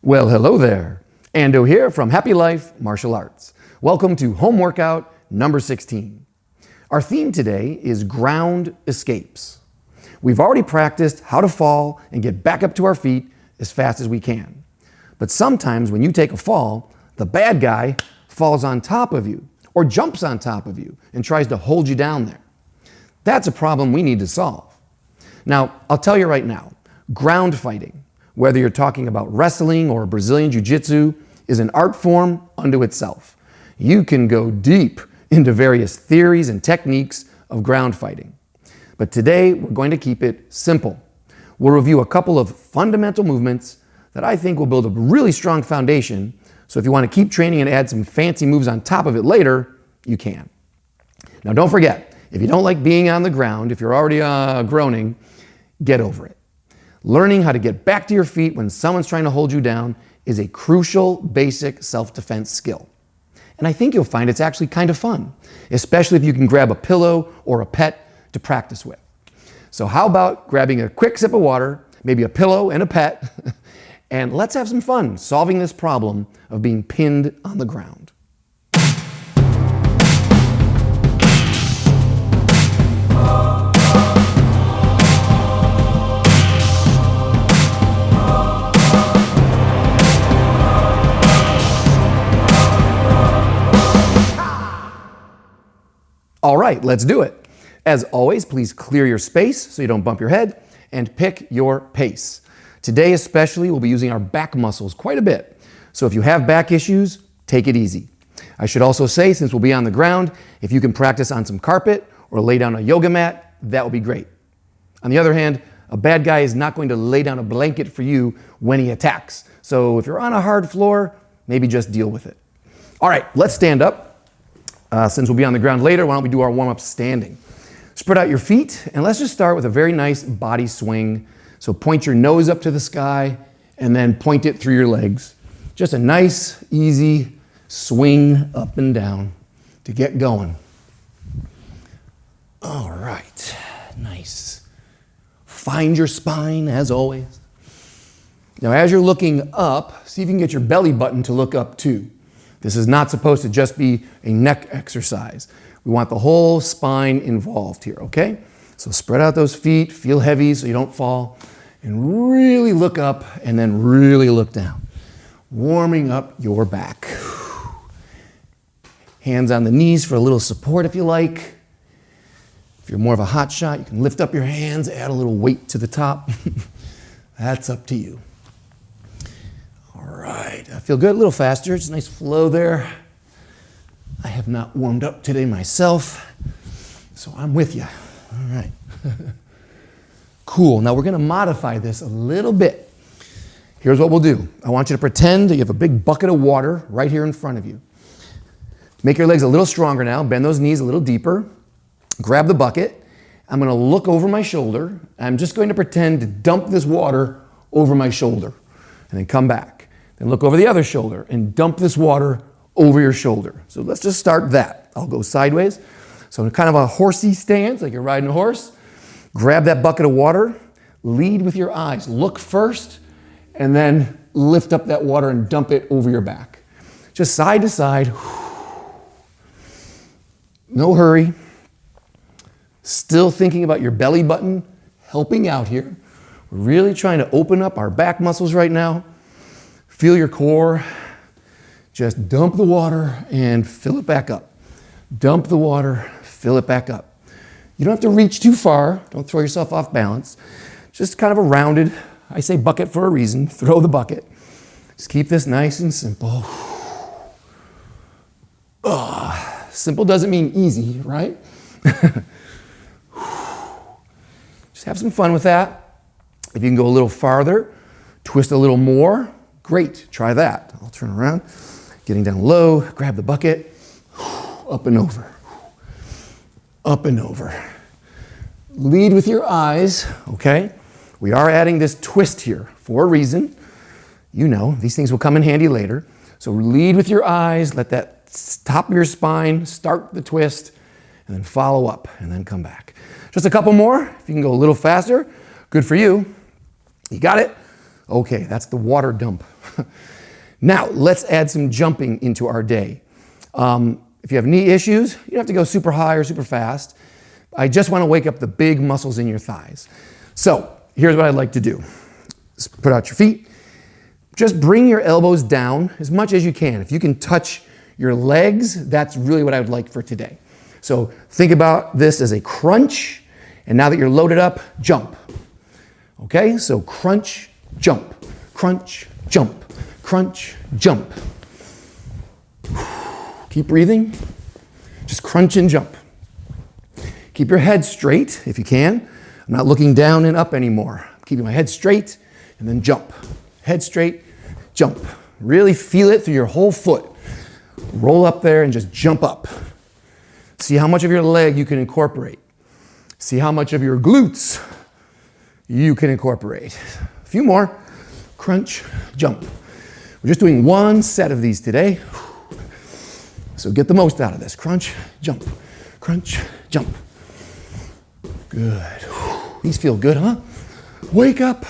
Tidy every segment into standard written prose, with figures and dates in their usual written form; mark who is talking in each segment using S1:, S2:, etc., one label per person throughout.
S1: Well, hello there. Ando here from Happy Life Martial Arts. Welcome to home workout number 16. Our theme today is ground escapes. We've already practiced how to fall and get back up to our feet as fast as we can. But sometimes when you take a fall, the bad guy falls on top of you or jumps on top of you and tries to hold you down there. That's a problem we need to solve. Now, I'll tell you right now, ground fighting, whether you're talking about wrestling or Brazilian Jiu-Jitsu, is an art form unto itself. You can go deep into various theories and techniques of ground fighting. But today, we're going to keep it simple. We'll review a couple of fundamental movements that I think will build a really strong foundation, so if you want to keep training and add some fancy moves on top of it later, you can. Now don't forget, if you don't like being on the ground, if you're already groaning, get over it. Learning how to get back to your feet when someone's trying to hold you down is a crucial basic self-defense skill. And I think you'll find it's actually kind of fun, especially if you can grab a pillow or a pet to practice with. So how about grabbing a quick sip of water, maybe a pillow and a pet, and let's have some fun solving this problem of being pinned on the ground. All right, let's do it. As always, please clear your space so you don't bump your head and pick your pace. Today especially, we'll be using our back muscles quite a bit. So if you have back issues, take it easy. I should also say, since we'll be on the ground, if you can practice on some carpet or lay down a yoga mat, that would be great. On the other hand, a bad guy is not going to lay down a blanket for you when he attacks. So if you're on a hard floor, maybe just deal with it. All right, let's stand up. Since we'll be on the ground later, why don't we do our warm-up standing? Spread out your feet, and let's just start with a very nice body swing. So point your nose up to the sky, and then point it through your legs. Just a nice, easy swing up and down to get going. All right, nice. Find your spine, as always. Now, as you're looking up, see if you can get your belly button to look up too. This is not supposed to just be a neck exercise. We want the whole spine involved here, okay? So spread out those feet, feel heavy so you don't fall, and really look up and then really look down. Warming up your back. Hands on the knees for a little support if you like. If you're more of a hot shot, you can lift up your hands, add a little weight to the top. That's up to you. All right, I feel good, a little faster. It's a nice flow there. I have not warmed up today myself, so I'm with you. All right. Cool, now we're gonna modify this a little bit. Here's what we'll do. I want you to pretend that you have a big bucket of water right here in front of you. Make your legs a little stronger now, bend those knees a little deeper. Grab the bucket. I'm gonna look over my shoulder. I'm just going to pretend to dump this water over my shoulder and then come back. Then look over the other shoulder and dump this water over your shoulder. So let's just start that. I'll go sideways. So in kind of a horsey stance, like you're riding a horse. Grab that bucket of water, lead with your eyes. Look first, and then lift up that water and dump it over your back. Just side to side. No hurry. Still thinking about your belly button, helping out here. We're really trying to open up our back muscles right now. Feel your core. Just dump the water and fill it back up. Dump the water, fill it back up. You don't have to reach too far. Don't throw yourself off balance. Just kind of a rounded, I say bucket for a reason. Throw the bucket. Just keep this nice and simple. Simple doesn't mean easy, right? Just have some fun with that. If you can go a little farther, twist a little more, great, try that. I'll turn around, getting down low, grab the bucket, up and over, up and over. Lead with your eyes, okay? We are adding this twist here for a reason. You know, these things will come in handy later. So lead with your eyes, let that top of your spine start the twist, and then follow up, and then come back. Just a couple more. If you can go a little faster, good for you. You got it? Okay, that's the water dump. Now, let's add some jumping into our day. If you have knee issues, you don't have to go super high or super fast. I just want to wake up the big muscles in your thighs. So here's what I'd like to do. Just put out your feet. Just bring your elbows down as much as you can. If you can touch your legs, that's really what I would like for today. So think about this as a crunch, and now that you're loaded up, jump. Okay, so crunch, jump, crunch, jump, crunch, jump. Keep breathing, just crunch and jump. Keep your head straight if you can. I'm not looking down and up anymore. I'm keeping my head straight and then jump. Head straight, jump. Really feel it through your whole foot. Roll up there and just jump up. See how much of your leg you can incorporate. See how much of your glutes you can incorporate. A few more. Crunch, jump. We're just doing one set of these today. So get the most out of this. Crunch, jump. Crunch, jump. Good. These feel good, huh? Wake up.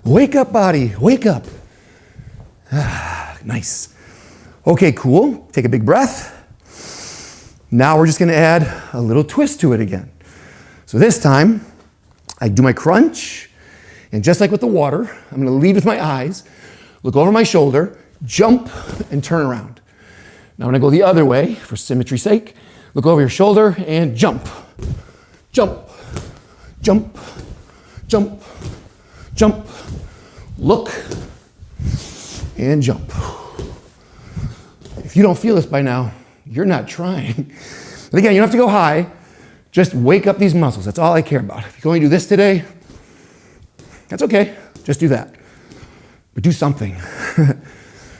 S1: Wake up, body. Wake up. Ah, nice. Okay, cool. Take a big breath. Now we're just going to add a little twist to it again. So this time, I do my crunch, and just like with the water, I'm going to lead with my eyes, look over my shoulder, jump, and turn around. Now I'm going to go the other way for symmetry's sake. Look over your shoulder and jump. Jump, jump, jump, jump. Look and jump. If you don't feel this by now, you're not trying. But again, you don't have to go high. Just wake up these muscles. That's all I care about. If you can only do this today, that's okay. Just do that. But do something.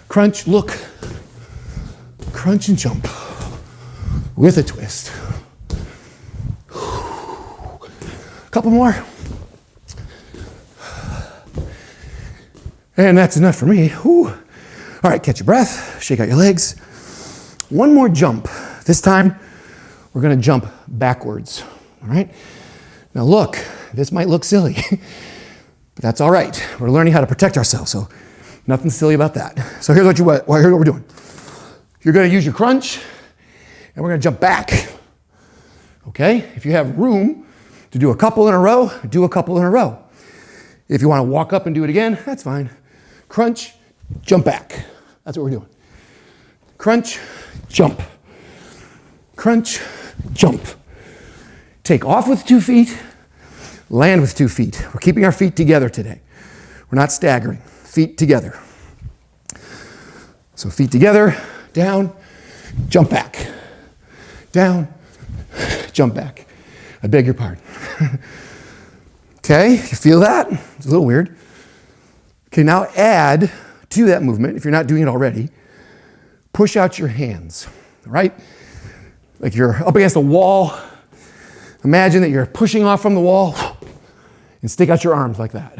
S1: Crunch, look. Crunch and jump with a twist. A couple more. And that's enough for me. Whew. All right, catch your breath. Shake out your legs. One more jump. This time, we're going to jump backwards. All right? Now look, this might look silly, but that's all right. We're learning how to protect ourselves, so nothing silly about that. So here's what we're doing. You're going to use your crunch, and we're going to jump back. Okay? If you have room to do a couple in a row, do a couple in a row. If you want to walk up and do it again, that's fine. Crunch, jump back. That's what we're doing. Crunch, jump. Crunch, jump. Take off with 2 feet, land with 2 feet. We're keeping our feet together today. We're not staggering. Feet together. So feet together, down, jump back. Down, jump back. I beg your pardon. Okay, you feel that? It's a little weird. Okay, now add to that movement, if you're not doing it already, push out your hands, all right? Like you're up against a wall. Imagine that you're pushing off from the wall and stick out your arms like that.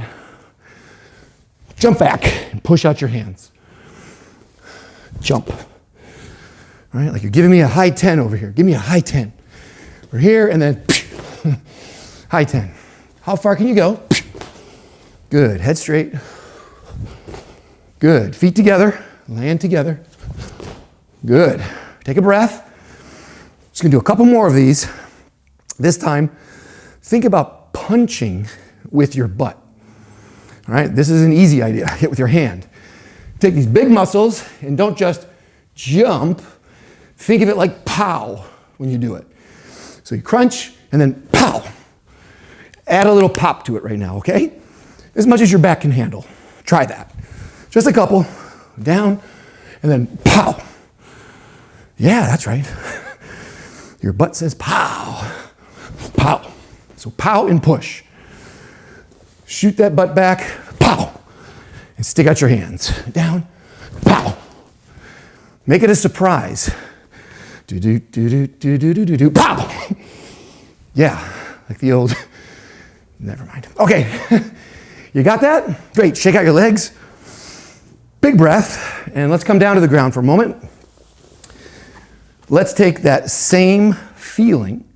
S1: Jump back and push out your hands. Jump. All right, like you're giving me a high 10 over here. Give me a high 10. We're here and then high 10. How far can you go? Good, head straight. Good, feet together, land together. Good, take a breath. Just gonna do a couple more of these. This time, think about punching with your butt. All right, this is an easy idea. Hit with your hand. Take these big muscles and don't just jump. Think of it like pow when you do it. So you crunch and then pow. Add a little pop to it right now, okay? As much as your back can handle. Try that. Just a couple. Down and then pow. Yeah, that's right. Your butt says pow. Pow. So pow and push. Shoot that butt back. Pow. And stick out your hands. Down. Pow. Make it a surprise. Do do do do do do do do do. Pow. Yeah, like the old. Never mind. Okay, you got that? Great. Shake out your legs. Big breath, and let's come down to the ground for a moment. Let's take that same feeling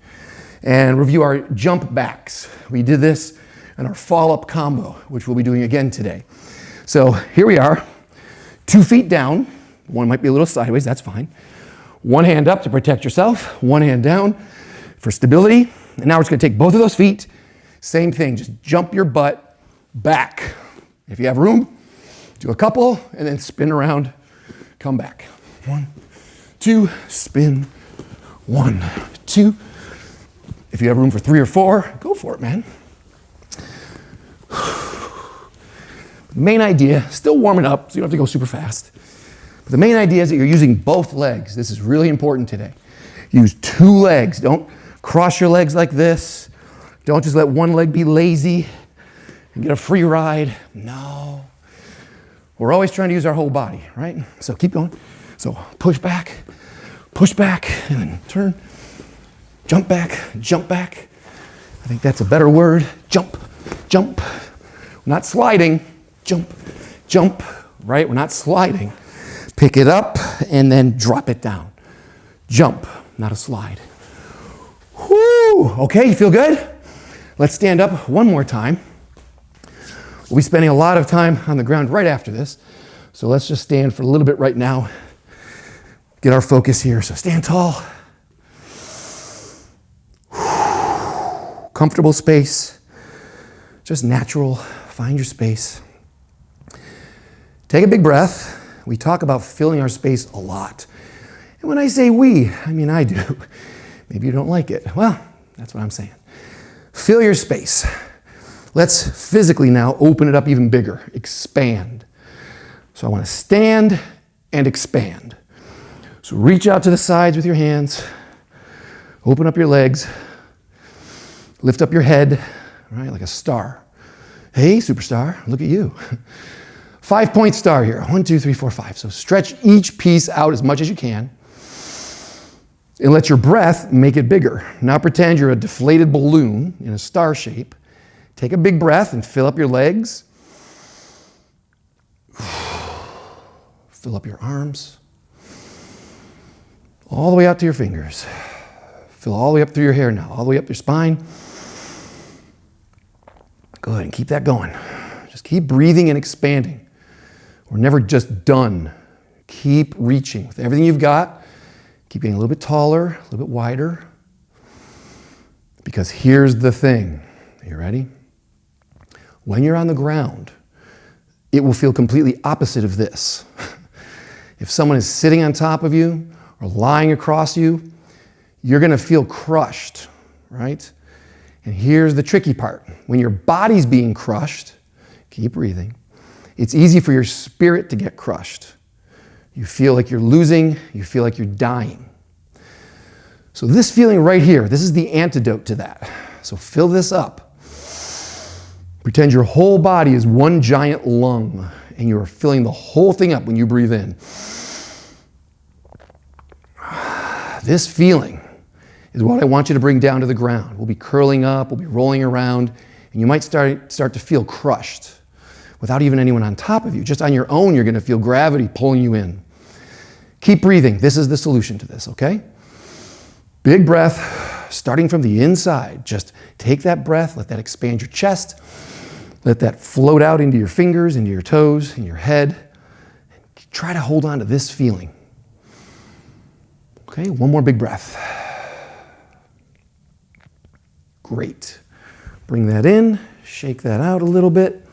S1: and review our jump backs. We did this in our fall-up combo, which we'll be doing again today. So here we are, 2 feet down. One might be a little sideways, that's fine. One hand up to protect yourself, one hand down for stability. And now we're just gonna take both of those feet, same thing, just jump your butt back. If you have room, do a couple and then spin around, come back. 1, 2, spin, 1, 2. If you have room for 3 or 4, go for it, man. The main idea, still warming up, so you don't have to go super fast. But the main idea is that you're using both legs. This is really important today. Use 2 legs. Don't cross your legs like this. Don't just let one leg be lazy and get a free ride. No. We're always trying to use our whole body, right? So keep going. So push back, and then turn. Jump back, jump back. I think that's a better word. Jump, jump. We're not sliding. Jump, jump, right? We're not sliding. Pick it up and then drop it down. Jump, not a slide. Whoo! Okay, you feel good? Let's stand up one more time. We'll be spending a lot of time on the ground right after this. So let's just stand for a little bit right now. Get our focus here. So stand tall. Comfortable space. Just natural. Find your space. Take a big breath. We talk about filling our space a lot. And when I say we, I mean I do. Maybe you don't like it. Well, that's what I'm saying. Fill your space. Let's physically now open it up even bigger. Expand. So I want to stand and expand. So reach out to the sides with your hands. Open up your legs. Lift up your head, right, like a star. Hey, superstar, look at you. 5-point star here. 1, 2, 3, 4, 5. So stretch each piece out as much as you can. And let your breath make it bigger. Now pretend you're a deflated balloon in a star shape. Take a big breath and fill up your legs. Fill up your arms. All the way out to your fingers. Fill all the way up through your hair now, all the way up your spine. Good, and keep that going. Just keep breathing and expanding. We're never just done. Keep reaching with everything you've got. Keep getting a little bit taller, a little bit wider. Because here's the thing. Are you ready? When you're on the ground, it will feel completely opposite of this. If someone is sitting on top of you or lying across you, you're going to feel crushed, right? And here's the tricky part. When your body's being crushed, keep breathing, it's easy for your spirit to get crushed. You feel like you're losing, you feel like you're dying. So this feeling right here, this is the antidote to that. So fill this up. Pretend your whole body is one giant lung and you're filling the whole thing up when you breathe in. This feeling is what I want you to bring down to the ground. We'll be curling up, we'll be rolling around, and you might start to feel crushed without even anyone on top of you. Just on your own, you're gonna feel gravity pulling you in. Keep breathing. This is the solution to this, okay? Big breath, starting from the inside. Just take that breath, let that expand your chest, let that float out into your fingers, into your toes, in your head. And try to hold on to this feeling. Okay, one more big breath. Great. Bring that in, shake that out a little bit,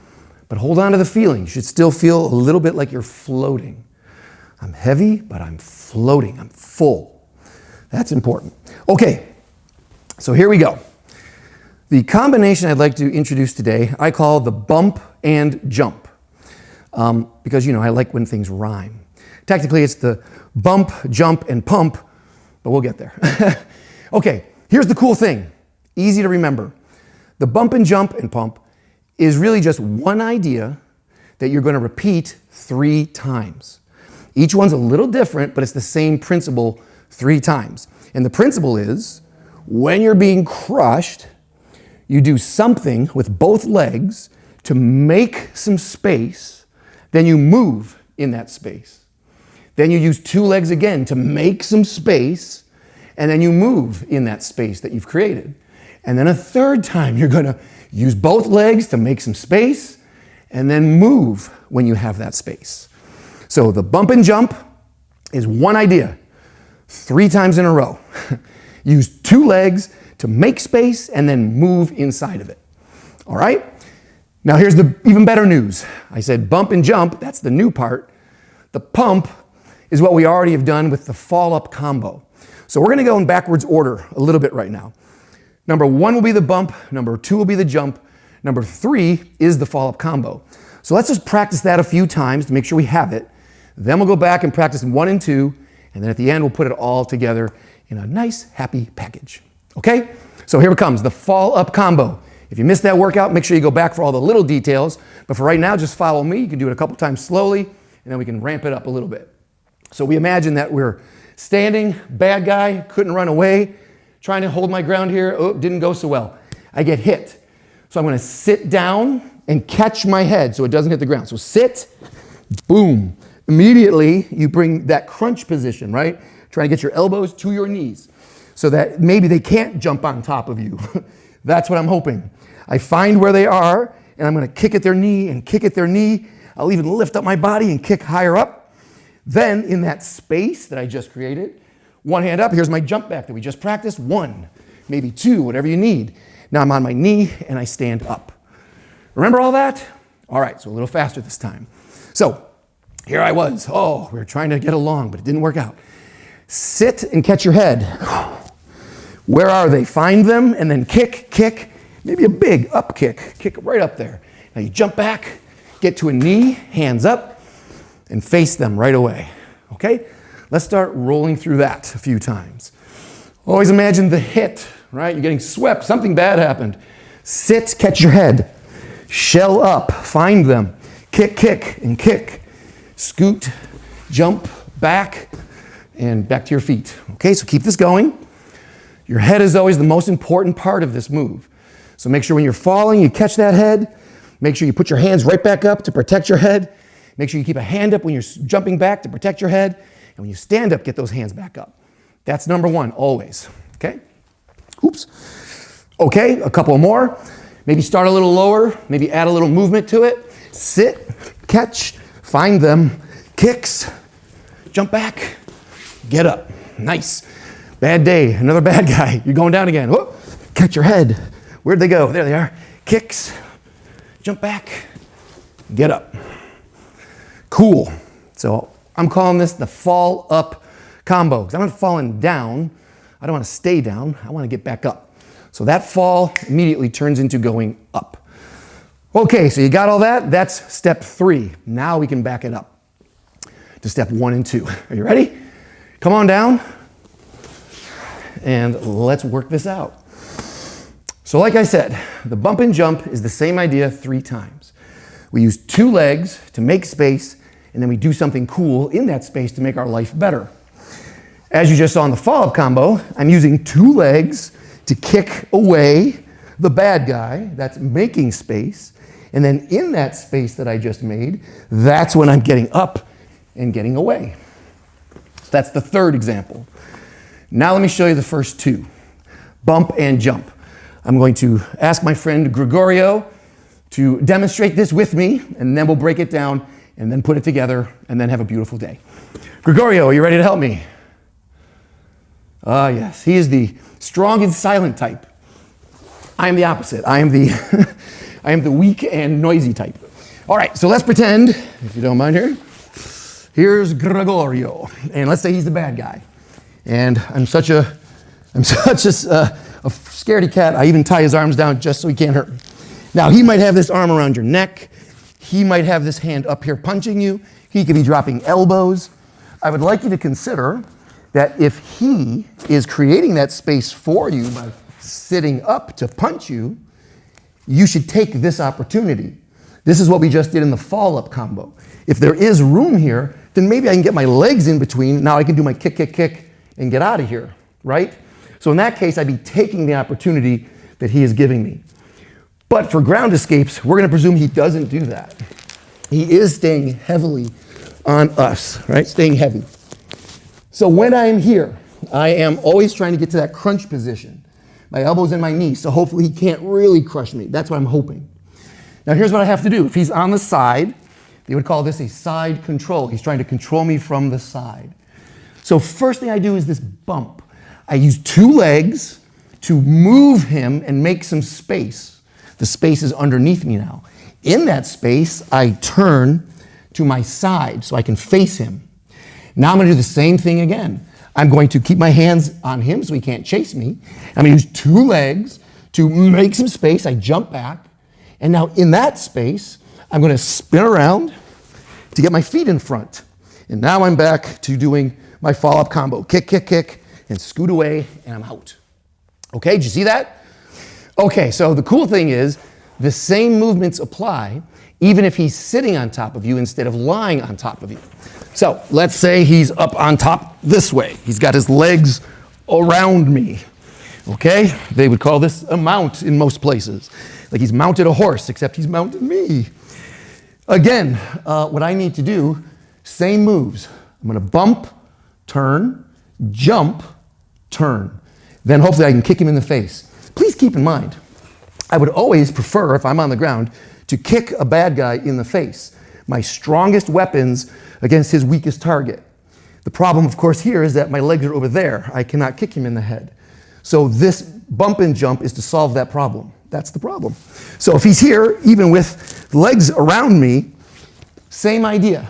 S1: but hold on to the feeling. You should still feel a little bit like you're floating. I'm heavy, but I'm floating. I'm full. That's important. Okay, so here we go. The combination I'd like to introduce today, I call the bump and jump. Because, I like when things rhyme. Technically, it's the bump, jump, and pump, but we'll get there. Okay, here's the cool thing. Easy to remember. The bump and jump and pump is really just one idea that you're going to repeat 3 times. Each one's a little different, but it's the same principle 3 times. And the principle is, when you're being crushed, you do something with both legs to make some space, then you move in that space. Then you use 2 legs again to make some space, and then you move in that space that you've created. And then a 3rd time, you're gonna use both legs to make some space, and then move when you have that space. So the bump and jump is one idea, 3 times in a row. Use 2 legs to make space and then move inside of it. All right? Now here's the even better news. I said bump and jump, that's the new part. The pump is what we already have done with the fall up combo. So we're gonna go in backwards order a little bit right now. Number 1 will be the bump, number 2 will be the jump, number 3 is the fall up combo. So let's just practice that a few times to make sure we have it. Then we'll go back and practice 1 and 2, and then at the end we'll put it all together in a nice, happy package. Okay? So here it comes, the fall up combo. If you missed that workout, make sure you go back for all the little details. But for right now, just follow me. You can do it a couple times slowly, and then we can ramp it up a little bit. So we imagine that we're standing, bad guy, couldn't run away, trying to hold my ground here. Oh, didn't go so well. I get hit. So I'm gonna sit down and catch my head so it doesn't hit the ground. So sit, boom. Immediately, you bring that crunch position, right? Try to get your elbows to your knees so that maybe they can't jump on top of you. That's what I'm hoping. I find where they are, and I'm gonna kick at their knee and kick at their knee. I'll even lift up my body and kick higher up. Then in that space that I just created, 1 hand up, here's my jump back that we just practiced. 1, maybe 2, whatever you need. Now I'm on my knee and I stand up. Remember all that? All right, so a little faster this time. So here I was. Oh, we were trying to get along, but it didn't work out. Sit and catch your head. Where are they? Find them and then kick, kick, maybe a big up kick. Kick right up there. Now you jump back, get to a knee, hands up, and face them right away, okay? Let's start rolling through that a few times. Always imagine the hit, right? You're getting swept, something bad happened. Sit, catch your head. Shell up, find them. Kick, kick, and kick. Scoot, jump, back, and back to your feet. Okay, so keep this going. Your head is always the most important part of this move. So make sure when you're falling, you catch that head. Make sure you put your hands right back up to protect your head. Make sure you keep a hand up when you're jumping back to protect your head. And when you stand up, get those hands back up. That's number 1, always, okay? Oops. Okay, a couple more. Maybe start a little lower, maybe add a little movement to it. Sit, catch, find them, kicks, jump back, get up. Nice. Bad day, another bad guy. You're going down again. Whoop. Catch your head. Where'd they go? There they are. Kicks, jump back, get up. Cool. So I'm calling this the fall up combo because I'm not falling down. I don't want to stay down. I want to get back up. So that fall immediately turns into going up. Okay, so you got all that? That's step 3. Now we can back it up to step 1 and 2. Are you ready? Come on down and let's work this out. So like I said, the bump and jump is the same idea 3 times. We use 2 legs to make space, and then we do something cool in that space to make our life better. As you just saw in the fall-up combo, I'm using 2 legs to kick away the bad guy that's making space, and then in that space that I just made, that's when I'm getting up and getting away. So that's the 3rd example. Now let me show you the first 2, bump and jump. I'm going to ask my friend Gregorio to demonstrate this with me, and then we'll break it down and then put it together and then have a beautiful day. Gregorio, are you ready to help me? Ah, yes, he is the strong and silent type. I am the opposite. I am the weak and noisy type. All right, so let's pretend, if you don't mind here, here's Gregorio, and let's say he's the bad guy. And I'm such a scaredy cat, I even tie his arms down just so he can't hurt me. Now, he might have this arm around your neck. He might have this hand up here punching you. He could be dropping elbows. I would like you to consider that if he is creating that space for you by sitting up to punch you, you should take this opportunity. This is what we just did in the fall-up combo. If there is room here, then maybe I can get my legs in between. Now I can do my kick, kick, kick, and get out of here, right? So in that case, I'd be taking the opportunity that he is giving me. But for ground escapes, we're going to presume he doesn't do that. He is staying heavily on us, right? Staying heavy. So when I am here, I am always trying to get to that crunch position. My elbows and my knees, so hopefully he can't really crush me. That's what I'm hoping. Now here's what I have to do. If he's on the side, They would call this a side control. He's trying to control me from the side. So first thing I do is this bump. I use 2 legs to move him and make some space. The space is underneath me now. In that space, I turn to my side so I can face him. Now I'm going to do the same thing again. I'm going to keep my hands on him so he can't chase me. I'm going to use 2 legs to make some space. I jump back. And now in that space, I'm going to spin around to get my feet in front. And now I'm back to doing my follow-up combo. Kick, kick, kick, and scoot away, and I'm out. Okay, did you see that? Okay, so the cool thing is the same movements apply even if he's sitting on top of you instead of lying on top of you. So let's say he's up on top this way. He's got his legs around me. Okay, they would call this a mount in most places. Like he's mounted a horse, except he's mounted me. Again, what I need to do, same moves. I'm going to bump, turn, jump, turn. Then hopefully I can kick him in the face. Please keep in mind, I would always prefer, if I'm on the ground, to kick a bad guy in the face. My strongest weapons against his weakest target. The problem, of course, here is that my legs are over there. I cannot kick him in the head. So this bump and jump is to solve that problem. That's the problem. So if he's here, even with legs around me, same idea.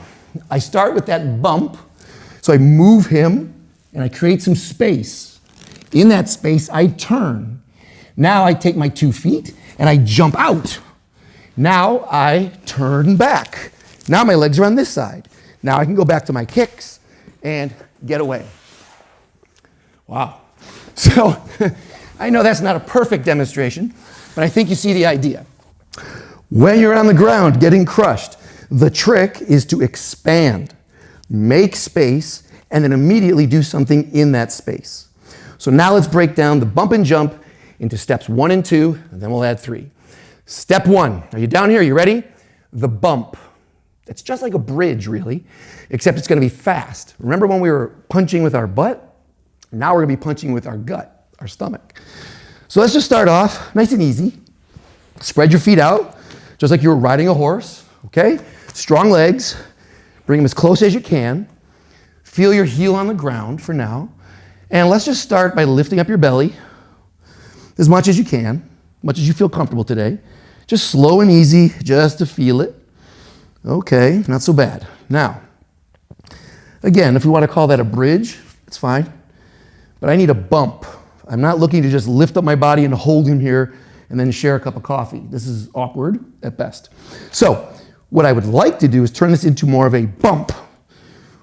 S1: I start with that bump, so I move him, and I create some space. In that space, I turn. Now I take my 2 feet, and I jump out. Now I turn back. Now my legs are on this side. Now I can go back to my kicks and get away. Wow. So I know that's not a perfect demonstration, but I think you see the idea. When you're on the ground getting crushed, the trick is to expand, make space, and then immediately do something in that space. So now let's break down the bump and jump into steps 1 and 2, and then we'll add 3. Step 1, are you down here? You ready? The bump. It's just like a bridge, really, except it's going to be fast. Remember when we were punching with our butt? Now we're going to be punching with our gut, our stomach. So let's just start off nice and easy. Spread your feet out, just like you were riding a horse, okay? Strong legs. Bring them as close as you can. Feel your heel on the ground for now. And let's just start by lifting up your belly as much as you can, much as you feel comfortable today. Just slow and easy, just to feel it. Okay, not so bad. Now, again, if we want to call that a bridge, it's fine. But I need a bump. I'm not looking to just lift up my body and hold him here and then share a cup of coffee. This is awkward at best. So what I would like to do is turn this into more of a bump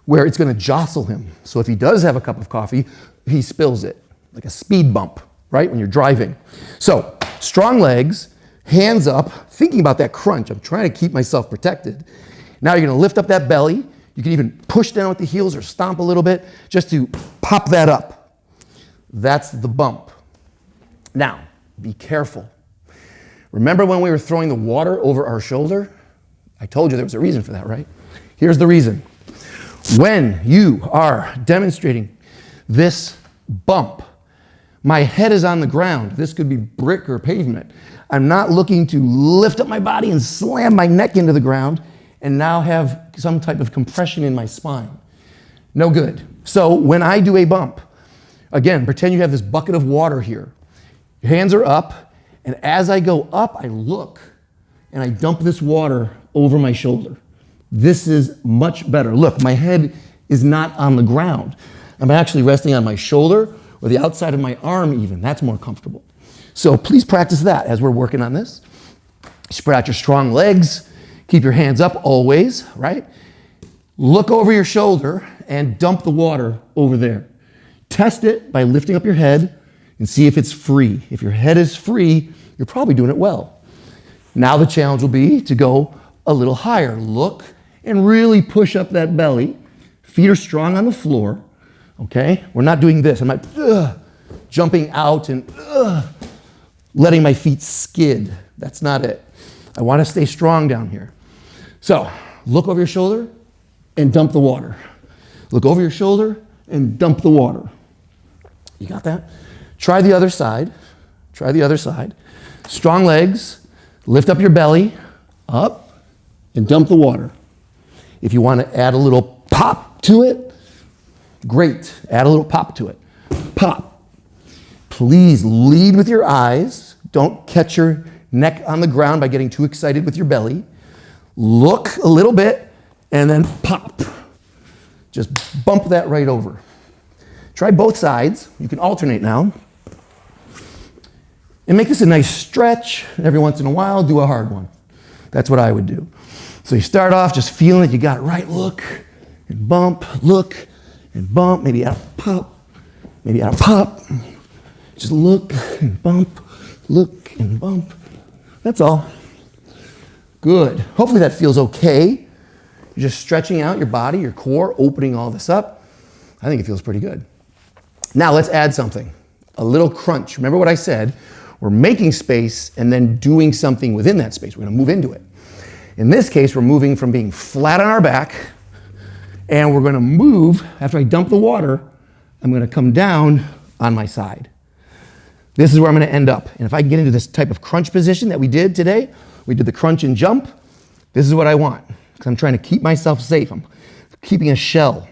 S1: where it's going to jostle him. So if he does have a cup of coffee, he spills it, like a speed bump, right, when you're driving. So strong legs, hands up, thinking about that crunch. I'm trying to keep myself protected. Now you're going to lift up that belly. You can even push down with the heels or stomp a little bit just to pop that up. That's the bump. Now, be careful. Remember when we were throwing the water over our shoulder? I told you there was a reason for that, right? Here's the reason. When you are demonstrating this bump, my head is on the ground. This could be brick or pavement. I'm not looking to lift up my body and slam my neck into the ground and now have some type of compression in my spine. No good. So when I do a bump, again, pretend you have this bucket of water here. Your hands are up, and as I go up, I look, and I dump this water over my shoulder. This is much better. Look, my head is not on the ground. I'm actually resting on my shoulder or the outside of my arm even. That's more comfortable. So please practice that as we're working on this. Spread out your strong legs. Keep your hands up always, right? Look over your shoulder and dump the water over there. Test it by lifting up your head and see if it's free. If your head is free, you're probably doing it well. Now the challenge will be to go a little higher. Look and really push up that belly. Feet are strong on the floor, okay? We're not doing this. I'm not jumping out and letting my feet skid. That's not it. I want to stay strong down here. So look over your shoulder and dump the water. Look over your shoulder and dump the water. You got that? Try the other side. Try the other side. Strong legs. Lift up your belly. Up. And dump the water. If you want to add a little pop to it, great. Add a little pop to it. Pop. Please lead with your eyes. Don't catch your neck on the ground by getting too excited with your belly. Look a little bit and then pop. Just bump that right over. Try both sides. You can alternate now. And make this a nice stretch. Every once in a while, do a hard one. That's what I would do. So you start off just feeling that you got it right. Look and bump, look and bump. Maybe add a pop, maybe add a pop. Just look and bump, look and bump. That's all. Good. Hopefully that feels okay. You're just stretching out your body, your core, opening all this up. I think it feels pretty good. Now let's add something. A little crunch. Remember what I said? We're making space and then doing something within that space. We're going to move into it. In this case, we're moving from being flat on our back, and we're going to move, after I dump the water, I'm going to come down on my side. This is where I'm going to end up. And if I can get into this type of crunch position that we did today, we did the crunch and jump, this is what I want, because I'm trying to keep myself safe. I'm keeping a shell.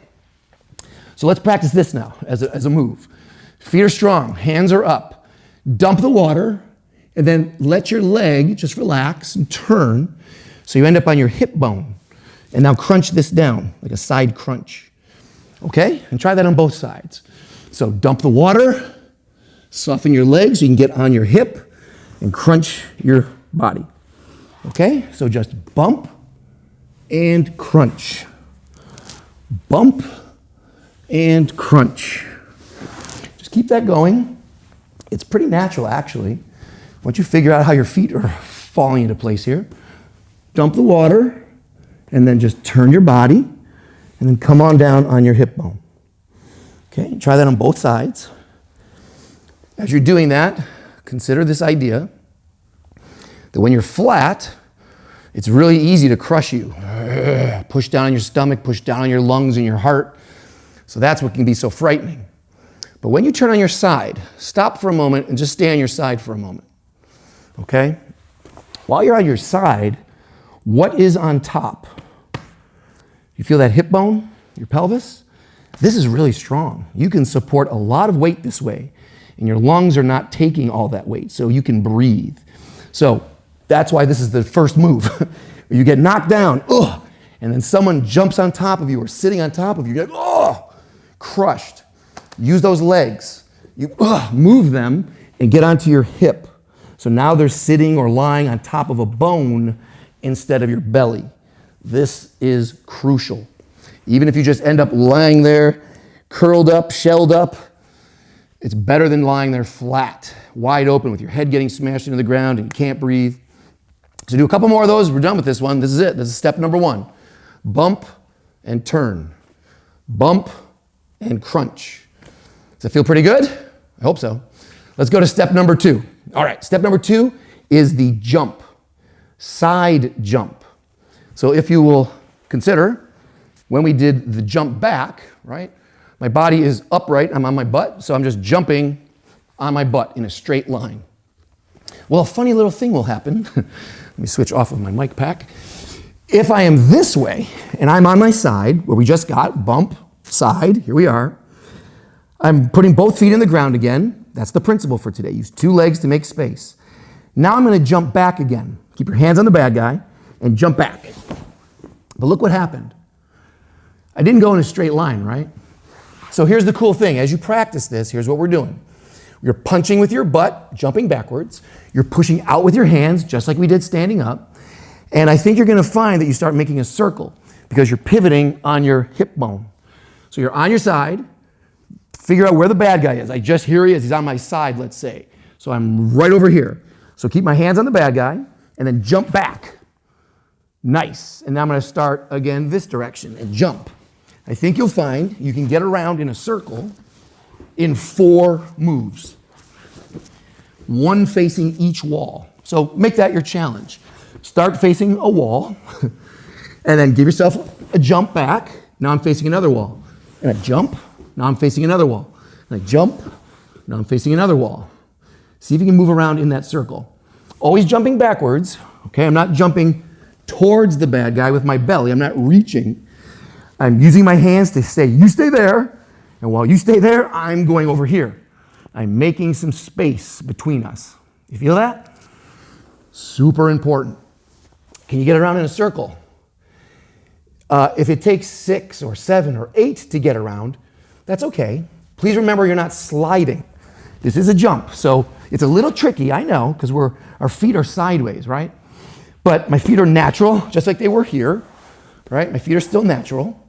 S1: So let's practice this now as a move. Feet are strong, hands are up. Dump the water, and then let your leg just relax and turn so you end up on your hip bone. And now crunch this down, like a side crunch. Okay? And try that on both sides. So dump the water, soften your legs so you can get on your hip, and crunch your body. Okay? So just bump and crunch. Bump and crunch. Just keep that going. It's pretty natural, actually. Once you figure out how your feet are falling into place here, dump the water, and then just turn your body, and then come on down on your hip bone. Okay, try that on both sides. As you're doing that, consider this idea that when you're flat, it's really easy to crush you. Push down on your stomach, push down on your lungs and your heart. So that's what can be so frightening. But when you turn on your side, stop for a moment and just stay on your side for a moment. Okay? While you're on your side, what is on top? You feel that hip bone, your pelvis? This is really strong. You can support a lot of weight this way, and your lungs are not taking all that weight, so you can breathe. So that's why this is the first move. You get knocked down, and then someone jumps on top of you or sitting on top of you, you're like, crushed. Use those legs. You move them and get onto your hip. So now they're sitting or lying on top of a bone instead of your belly. This is crucial. Even if you just end up lying there, curled up, shelled up, it's better than lying there flat, wide open with your head getting smashed into the ground and you can't breathe. So do a couple more of those. We're done with this one. This is it. This is step number 1. Bump and turn. Bump and crunch. Does it feel pretty good? I hope so. Let's go to step number 2. All right, step number 2 is the jump, side jump. So if you will consider, when we did the jump back, right, my body is upright, I'm on my butt, so I'm just jumping on my butt in a straight line. Well, a funny little thing will happen. Let me switch off of my mic pack. If I am this way, and I'm on my side, where we just got, bump, side, here we are, I'm putting both feet in the ground again. That's the principle for today. Use 2 legs to make space. Now I'm going to jump back again. Keep your hands on the bad guy and jump back. But look what happened. I didn't go in a straight line, right? So here's the cool thing. As you practice this, here's what we're doing. You're punching with your butt, jumping backwards. You're pushing out with your hands, just like we did standing up. And I think you're going to find that you start making a circle because you're pivoting on your hip bone. So you're on your side. Figure out where the bad guy is. Here he is. He's on my side, let's say. So I'm right over here. So keep my hands on the bad guy and then jump back. Nice. And now I'm going to start again this direction and jump. I think you'll find you can get around in a circle in 4 moves. 1 facing each wall. So make that your challenge. Start facing a wall and then give yourself a jump back. Now I'm facing another wall. And a jump. Now I'm facing another wall. And I jump. Now I'm facing another wall. See if you can move around in that circle. Always jumping backwards. Okay, I'm not jumping towards the bad guy with my belly. I'm not reaching. I'm using my hands to say, you stay there. And while you stay there, I'm going over here. I'm making some space between us. You feel that? Super important. Can you get around in a circle? If it takes 6 or 7 or 8 to get around, that's okay. Please remember you're not sliding. This is a jump, so it's a little tricky, I know, because our feet are sideways, right? But my feet are natural, just like they were here, right? My feet are still natural.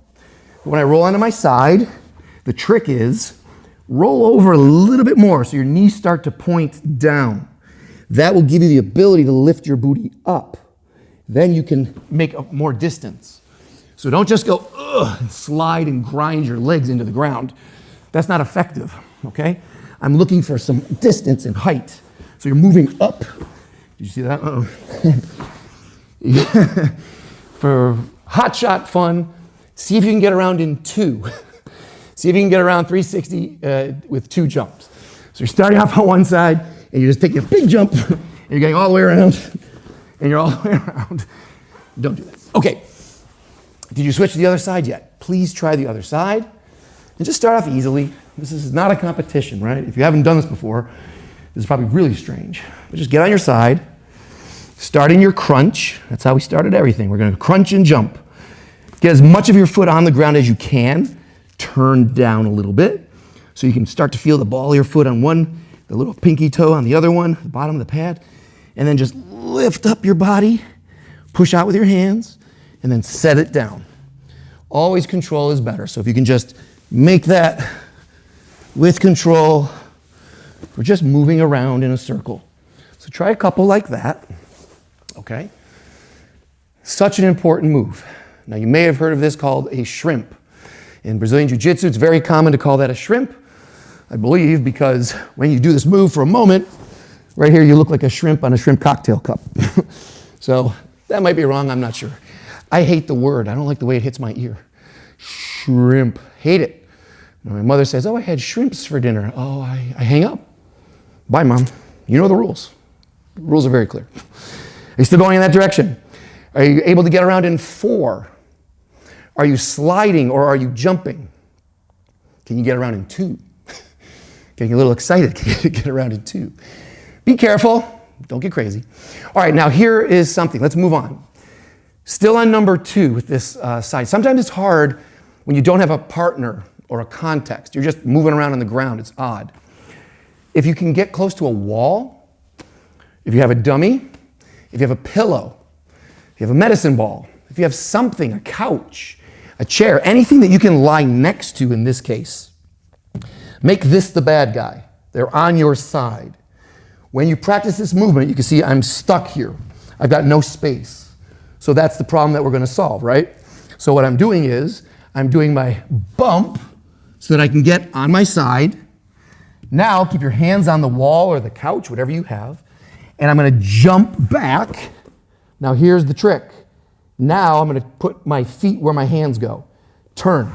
S1: But when I roll onto my side, the trick is roll over a little bit more so your knees start to point down. That will give you the ability to lift your booty up. Then you can make more distance. So don't just go and slide and grind your legs into the ground. That's not effective, okay? I'm looking for some distance and height. So you're moving up. Did you see that? Uh-oh. For hot shot fun, see if you can get around in 2. See if you can get around 360 with 2 jumps. So you're starting off on one side, and you're just taking a big jump, and you're getting all the way around, and you're all the way around. Don't do that. Okay. Did you switch to the other side yet? Please try the other side, and just start off easily. This is not a competition, right? If you haven't done this before, this is probably really strange. But just get on your side, start in your crunch. That's how we started everything. We're going to crunch and jump. Get as much of your foot on the ground as you can. Turn down a little bit so you can start to feel the ball of your foot on one, the little pinky toe on the other one, the bottom of the pad, and then just lift up your body, push out with your hands, and then set it down. Always control is better. So if you can just make that with control, we're just moving around in a circle. So try a couple like that, okay? Such an important move. Now you may have heard of this called a shrimp. In Brazilian Jiu-Jitsu, it's very common to call that a shrimp, I believe, because when you do this move for a moment, right here you look like a shrimp on a shrimp cocktail cup. So that might be wrong, I'm not sure. I hate the word. I don't like the way it hits my ear. Shrimp. Hate it. My mother says, oh, I had shrimps for dinner. Oh, I hang up. Bye, Mom. You know the rules. The rules are very clear. Are you still going in that direction? Are you able to get around in 4? Are you sliding or are you jumping? Can you get around in 2? Getting a little excited. Can you get around in 2? Be careful. Don't get crazy. All right, now here is something. Let's move on. Still on number 2 with this side. Sometimes it's hard when you don't have a partner or a context. You're just moving around on the ground. It's odd. If you can get close to a wall, if you have a dummy, if you have a pillow, if you have a medicine ball, if you have something, a couch, a chair, anything that you can lie next to in this case, make this the bad guy. They're on your side. When you practice this movement, you can see I'm stuck here. I've got no space. So that's the problem that we're going to solve, right? So what I'm doing is I'm doing my bump so that I can get on my side. Now keep your hands on the wall or the couch, whatever you have, and I'm going to jump back. Now here's the trick. Now I'm going to put my feet where my hands go. Turn.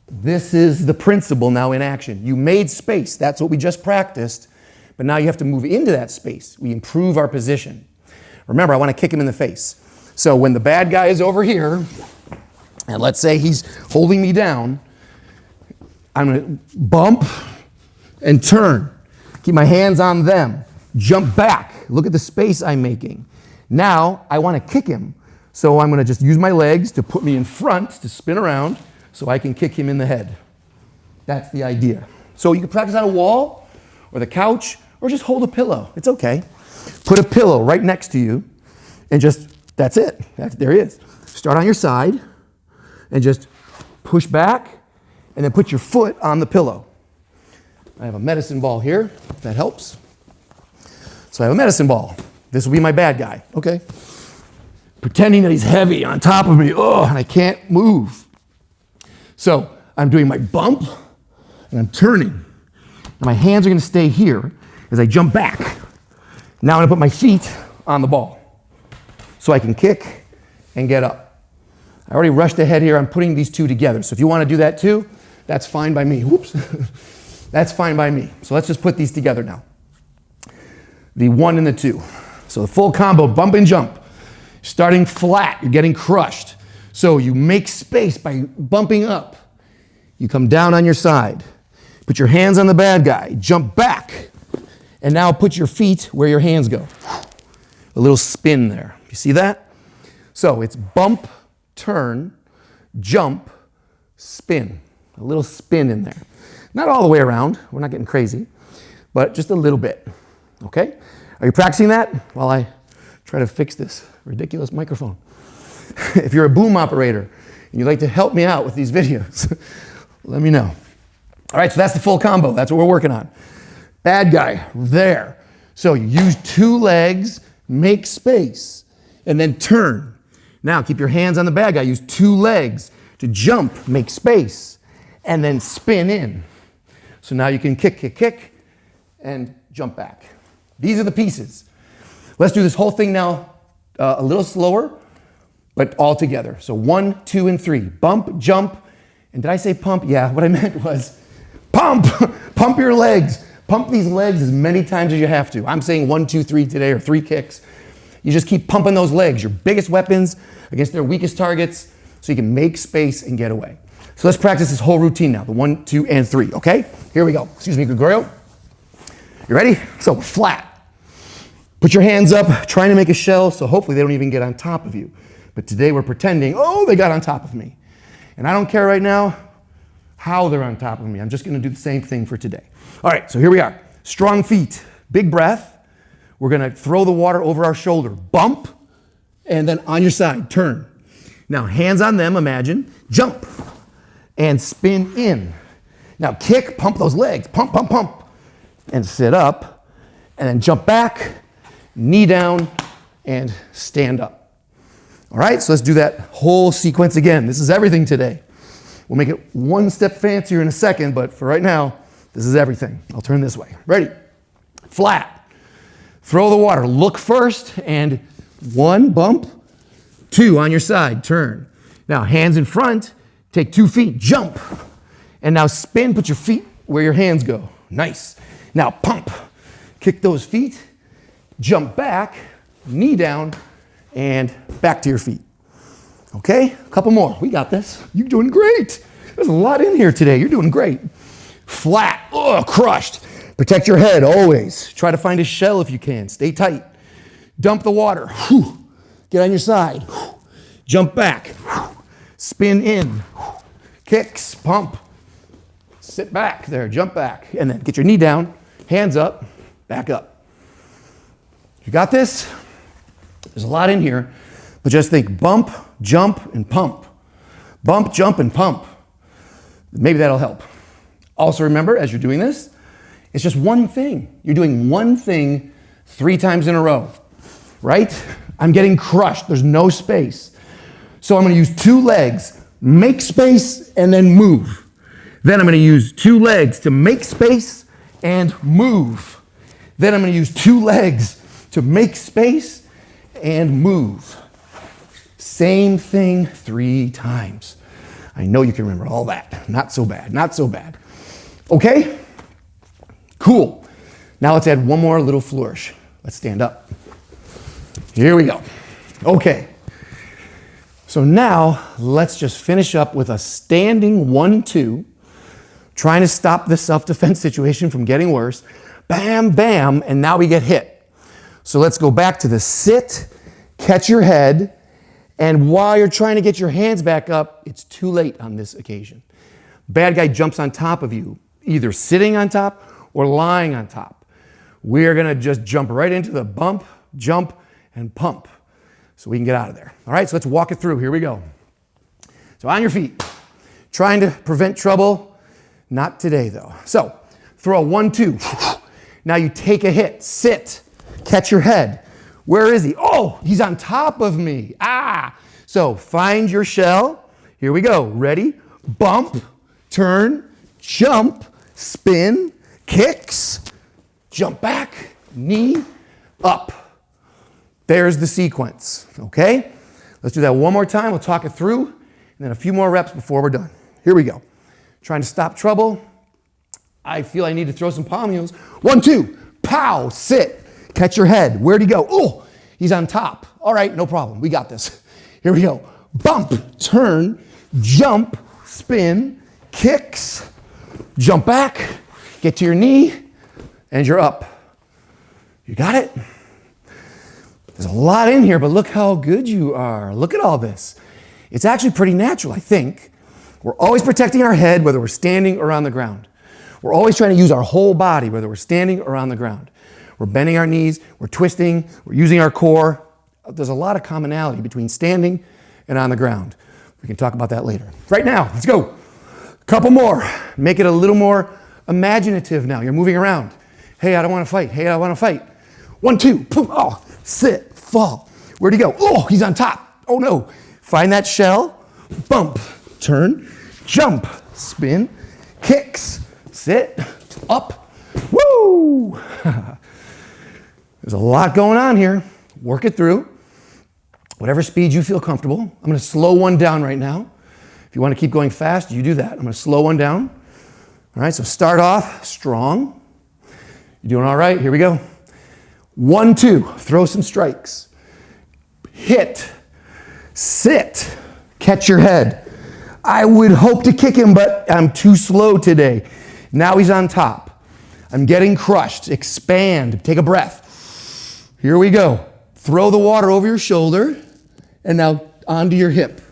S1: This is the principle now in action. You made space. That's what we just practiced. But now you have to move into that space. We improve our position. Remember, I want to kick him in the face. So when the bad guy is over here, and let's say he's holding me down, I'm going to bump and turn. Keep my hands on them. Jump back. Look at the space I'm making. Now I want to kick him. So I'm going to just use my legs to put me in front to spin around so I can kick him in the head. That's the idea. So you can practice on a wall or the couch or just hold a pillow. It's okay. Put a pillow right next to you and just, that's it. There it is. Start on your side and just push back and then put your foot on the pillow. I have a medicine ball here, if that helps. So I have a medicine ball. This will be my bad guy, okay? Pretending that he's heavy on top of me, and I can't move. So I'm doing my bump, and I'm turning. And my hands are gonna stay here as I jump back. Now I'm gonna put my feet on the ball so I can kick and get up. I already rushed ahead here. I'm putting these two together. So if you wanna do that too, that's fine by me. Whoops. That's fine by me. So let's just put these together now. The 1 and the 2. So the full combo, bump and jump. Starting flat, you're getting crushed. So you make space by bumping up. You come down on your side. Put your hands on the bad guy. Jump back. And now put your feet where your hands go. A little spin there. You see that? So it's bump, turn, jump, spin. A little spin in there. Not all the way around. We're not getting crazy. But just a little bit. Okay? Are you practicing that while I try to fix this ridiculous microphone? If you're a boom operator and you'd like to help me out with these videos, let me know. All right, so that's the full combo. That's what we're working on. Bad guy, there. So you use 2 legs, make space, and then turn. Now keep your hands on the bad guy. Use 2 legs to jump, make space, and then spin in. So now you can kick, kick, kick, and jump back. These are the pieces. Let's do this whole thing now a little slower, but all together. So 1, 2, and 3. Bump, jump, and did I say pump? Yeah, what I meant was pump. Pump your legs. Pump these legs as many times as you have to. I'm saying 1, 2, 3 today, or 3 kicks. You just keep pumping those legs, your biggest weapons against their weakest targets, so you can make space and get away. So let's practice this whole routine now, the 1, 2, and 3, okay? Here we go. Excuse me, Gregorio. You ready? So flat. Put your hands up, trying to make a shell, so hopefully they don't even get on top of you. But today we're pretending, oh, they got on top of me. And I don't care right now how they're on top of me. I'm just going to do the same thing for today. All right, so here we are. Strong feet, big breath. We're going to throw the water over our shoulder. Bump, and then on your side, turn. Now, hands on them, imagine. Jump, and spin in. Now, kick, pump those legs. Pump, pump, pump. And sit up, and then jump back, knee down, and stand up. All right, so let's do that whole sequence again. This is everything today. We'll make it one step fancier in a second, but for right now, this is everything. I'll turn this way. Ready? Flat. Throw the water. Look first, and 1, bump. 2, on your side, turn. Now, hands in front, take 2 feet, jump. And now spin, put your feet where your hands go. Nice. Now, pump. Kick those feet, jump back, knee down, and back to your feet. Okay, a couple more. We got this. You're doing great. There's a lot in here today. You're doing great. Flat, crushed. Protect your head always. Try to find a shell if you can. Stay tight. Dump the water. Get on your side. Jump back. Spin in. Kicks, pump. Sit back there, jump back. And then get your knee down, hands up, back up. You got this? There's a lot in here, but just think bump, jump, and pump. Bump, jump, and pump. Maybe that'll help. Also remember, as you're doing this, it's just one thing. You're doing one thing 3 times in a row, right? I'm getting crushed. There's no space. So I'm going to use 2 legs, make space, and then move. Then I'm going to use 2 legs to make space and move. Then I'm going to use 2 legs to make space and move. Same thing 3 times. I know you can remember all that. Not so bad, not so bad. Okay? Cool. Now let's add one more little flourish. Let's stand up. Here we go. Okay. So now let's just finish up with a standing 1-2, trying to stop this self-defense situation from getting worse. Bam, bam, and now we get hit. So let's go back to the sit, catch your head, and while you're trying to get your hands back up, it's too late on this occasion. Bad guy jumps on top of you, either sitting on top or lying on top. We're gonna just jump right into the bump, jump, and pump so we can get out of there. All right, so let's walk it through. Here we go. So on your feet, trying to prevent trouble. Not today though. So throw a 1-2. Now you take a hit, sit. Catch your head. Where is he? Oh, he's on top of me. So find your shell. Here we go. Ready? Bump, turn, jump, spin, kicks, jump back, knee, up. There's the sequence, okay? Let's do that one more time. We'll talk it through, and then a few more reps before we're done. Here we go. Trying to stop trouble. I feel I need to throw some palm heels. 1, 2, pow, sit. Catch your head. Where'd he go? Oh, He's on top. All right, no problem. We got this. Here we go. Bump, turn, jump, spin, kicks, jump back, get to your knee, and you're up. You got it? There's a lot in here, but look how good you are. Look at all this. It's actually pretty natural, I think. We're always protecting our head, whether we're standing or on the ground. We're always trying to use our whole body, whether we're standing or on the ground. We're bending our knees, we're twisting, we're using our core. There's a lot of commonality between standing and on the ground. We can talk about that later. Right now, let's go. A couple more. Make it a little more imaginative now. You're moving around. Hey, I don't want to fight. Hey, I want to fight. 1, 2, boom, oh, sit, fall. Where'd he go? Oh, he's on top. Oh no. Find that shell, bump, turn, jump, spin, kicks, sit, up, woo! There's a lot going on here. Work it through. Whatever speed you feel comfortable. I'm going to slow one down right now. If you want to keep going fast, you do that. I'm going to slow one down. All right, so start off strong. You're doing all right. Here we go. 1, 2. Throw some strikes. Hit. Sit. Catch your head. I would hope to kick him, but I'm too slow today. Now he's on top. I'm getting crushed. Expand. Take a breath. Here we go. Throw the water over your shoulder and now onto your hip.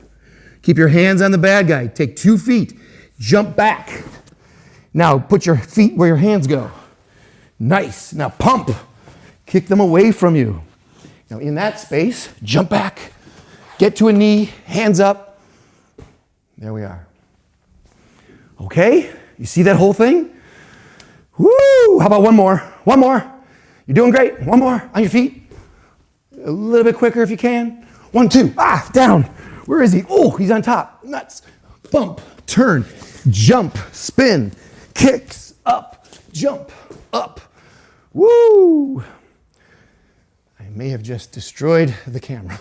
S1: Keep your hands on the bad guy. Take 2 feet. Jump back. Now put your feet where your hands go. Nice. Now pump. Kick them away from you. Now in that space, jump back. Get to a knee, hands up. There we are. Okay, you see that whole thing? Woo! How about one more? One more. You're doing great. One more on your feet. A little bit quicker if you can. 1, 2. Ah, down. Where is he? Oh, he's on top. Nuts. Bump, turn, jump, spin, kicks, up, jump, up. Woo! I may have just destroyed the camera.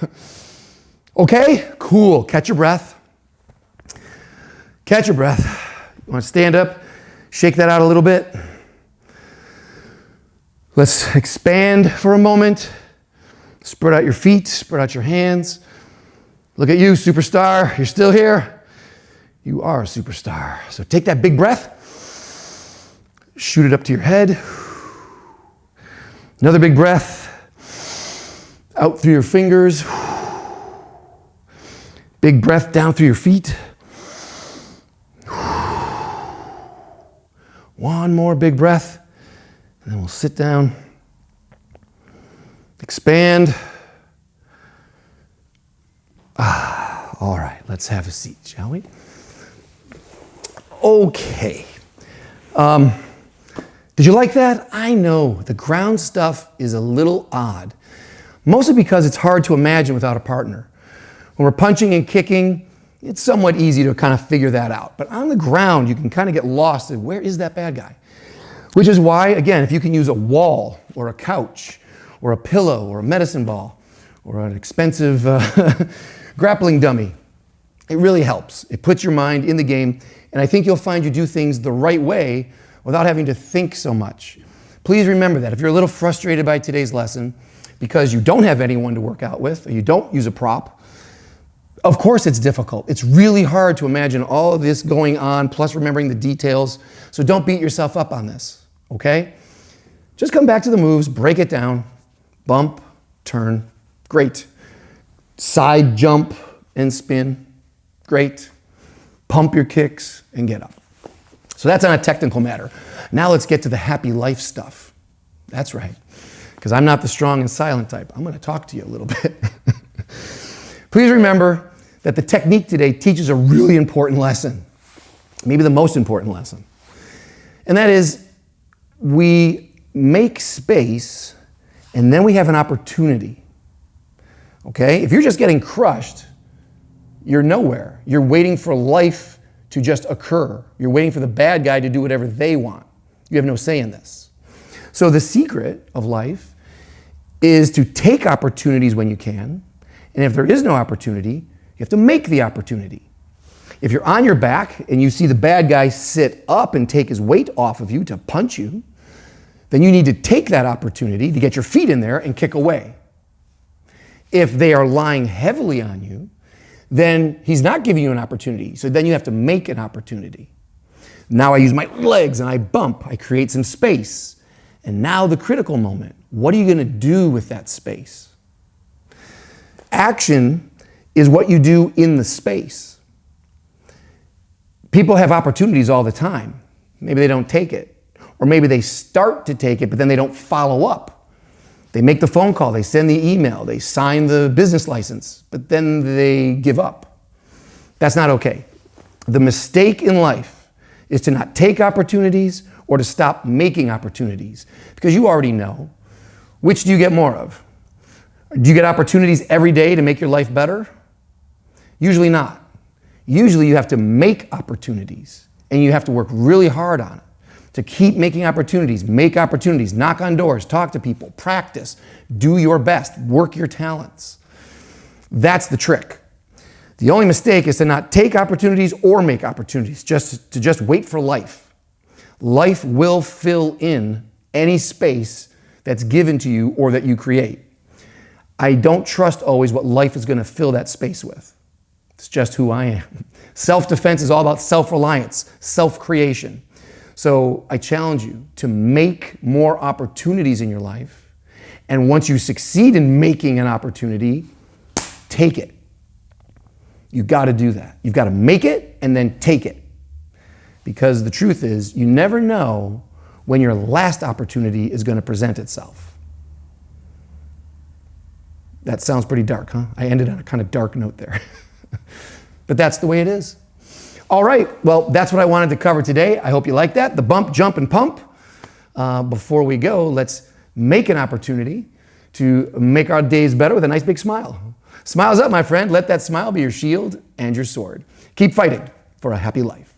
S1: Okay, cool. Catch your breath. Catch your breath. You want to stand up, shake that out a little bit. Let's expand for a moment. Spread out your feet, spread out your hands. Look at you, superstar. You're still here. You are a superstar. So take that big breath. Shoot it up to your head. Another big breath. Out through your fingers. Big breath down through your feet. One more big breath, and then we'll sit down. Expand. All right, let's have a seat, shall we? Okay. Did you like that? I know the ground stuff is a little odd, mostly because it's hard to imagine without a partner. When we're punching and kicking, it's somewhat easy to kind of figure that out. But on the ground, you can kind of get lost in where is that bad guy? Which is why, again, if you can use a wall or a couch or a pillow or a medicine ball or an expensive grappling dummy, it really helps. It puts your mind in the game, and I think you'll find you do things the right way without having to think so much. Please remember that. If you're a little frustrated by today's lesson because you don't have anyone to work out with or you don't use a prop, of course it's difficult. It's really hard to imagine all of this going on, plus remembering the details. So don't beat yourself up on this, okay? Just come back to the moves, break it down. Bump, turn, great. Side jump and spin, great. Pump your kicks and get up. So that's on a technical matter. Now let's get to the happy life stuff. That's right, because I'm not the strong and silent type. I'm gonna talk to you a little bit. Please remember that the technique today teaches a really important lesson, maybe the most important lesson. And that is, we make space and then we have an opportunity. Okay? If you're just getting crushed, you're nowhere. You're waiting for life to just occur. You're waiting for the bad guy to do whatever they want. You have no say in this. So the secret of life is to take opportunities when you can. And if there is no opportunity, you have to make the opportunity. If you're on your back and you see the bad guy sit up and take his weight off of you to punch you, then you need to take that opportunity to get your feet in there and kick away. If they are lying heavily on you, then he's not giving you an opportunity. So then you have to make an opportunity. Now I use my legs and I bump, I create some space. And now the critical moment, what are you going to do with that space? Action is what you do in the space. People have opportunities all the time. Maybe they don't take it. Or maybe they start to take it, but then they don't follow up. They make the phone call, they send the email, they sign the business license, but then they give up. That's not okay. The mistake in life is to not take opportunities or to stop making opportunities, because you already know. Which do you get more of? Do you get opportunities every day to make your life better? Usually not. Usually you have to make opportunities, and you have to work really hard on it to keep making opportunities, make opportunities, knock on doors, talk to people, practice, do your best, work your talents. That's the trick. The only mistake is to not take opportunities or make opportunities, just wait for life. Life will fill in any space that's given to you or that you create. I don't trust always what life is going to fill that space with. It's just who I am. Self-defense is all about self-reliance, self-creation. So I challenge you to make more opportunities in your life. And once you succeed in making an opportunity, take it. You've got to do that. You've got to make it and then take it. Because the truth is, you never know when your last opportunity is going to present itself. That sounds pretty dark, huh? I ended on a kind of dark note there. But that's the way it is. All right, well, that's what I wanted to cover today. I hope you like that. The bump, jump, and pump. Before we go, let's make an opportunity to make our days better with a nice big smile. Smiles up, my friend. Let that smile be your shield and your sword. Keep fighting for a happy life.